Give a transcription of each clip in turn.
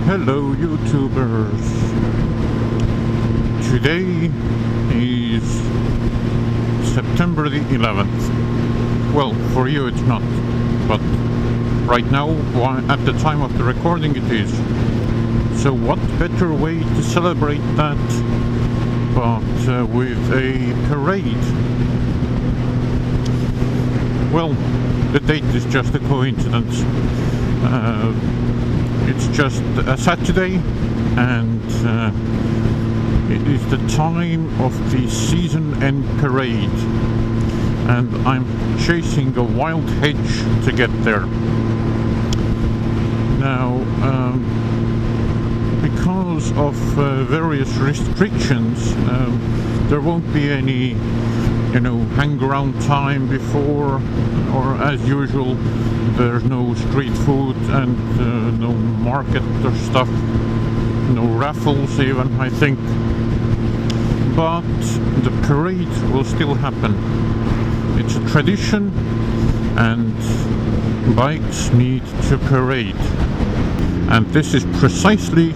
Hello YouTubers! Today is September the 11th. Well, for you it's not, but right now, at the time of the recording, it is. So what better way to celebrate that but with a parade? Well, the date is just a coincidence. It's just a Saturday, and it is the time of the season end parade, and I'm chasing a wild hedge to get there. Now, because of various restrictions, there won't be any hang around time before, or as usual there's no street food and no market or stuff, no raffles even, I think, but the parade will still happen. It's a tradition, and bikes need to parade, and this is precisely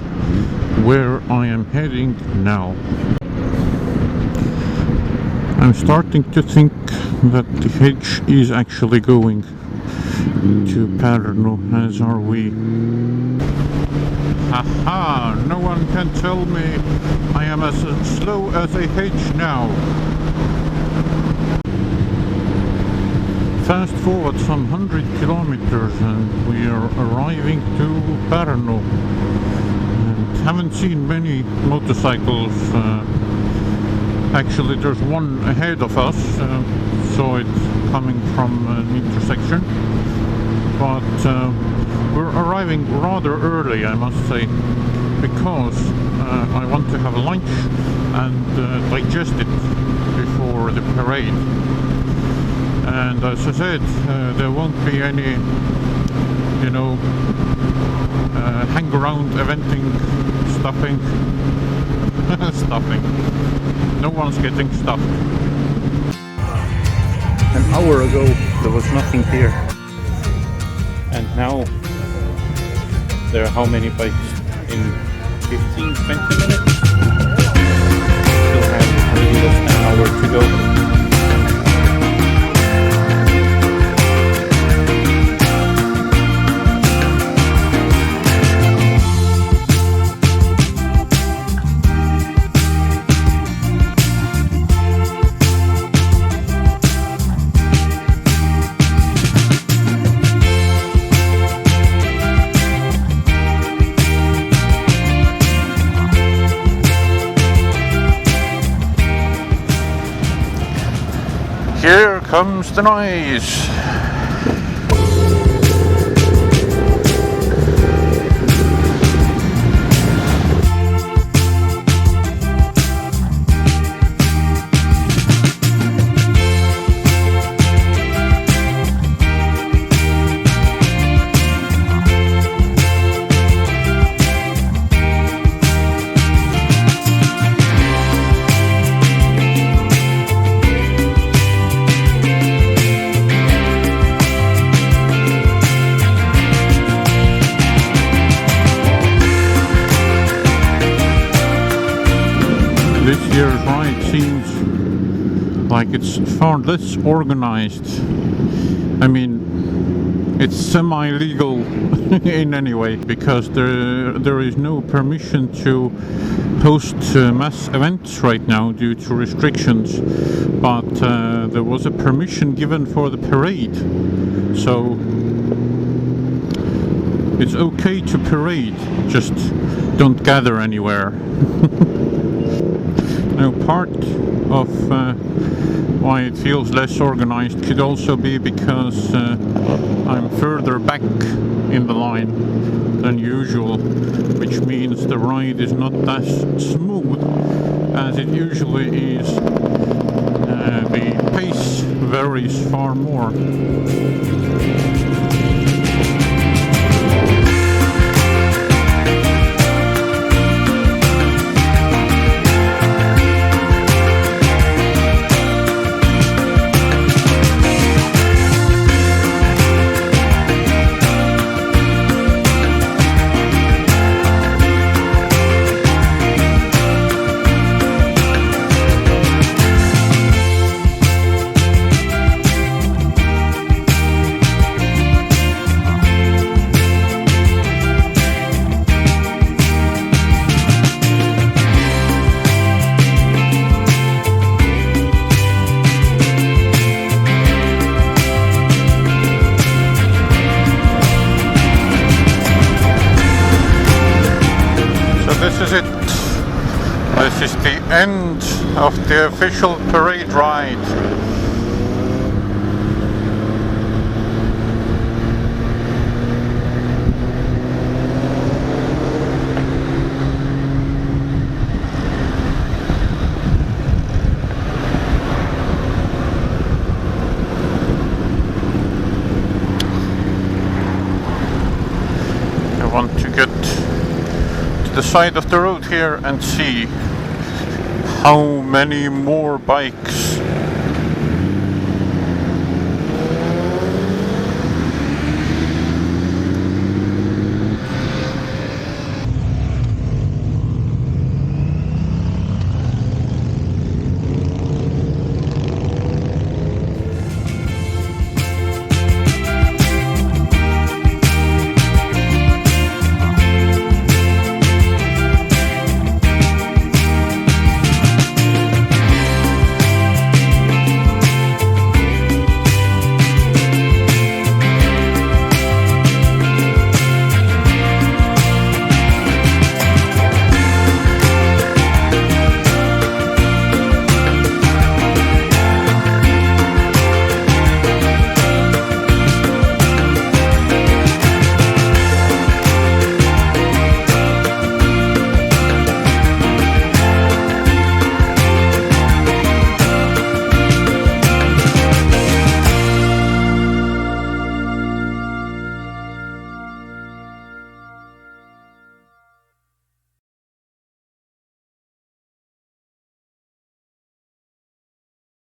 where I am heading now. I'm starting to think that the hedge is actually going to Pärnu, as are we. Haha! No one can tell me I am as slow as a hedge now. Fast forward some 100 kilometers and we are arriving to Pärnu. And haven't seen many motorcycles. Actually, there's one ahead of us, saw it coming from an intersection, but we're arriving rather early, I must say, because I want to have lunch and digest it before the parade. And as I said, there won't be any, hang around eventing, stuffing. Stuffing. No one's getting stuffed. An hour ago there was nothing here, and now there are how many bikes? In 15-20 minutes? Still have a little less than an hour to go. Here comes the noise. This year's ride seems like it's far less organized. I mean, it's semi-legal in any way, because there is no permission to host mass events right now due to restrictions, but there was a permission given for the parade, so it's okay to parade, just don't gather anywhere. Now, part of why it feels less organized could also be because I'm further back in the line than usual, which means the ride is not as smooth as it usually is. The pace varies far more. this is it. This is the end of the official parade ride. I want to get to the side of the road here and see how many more bikes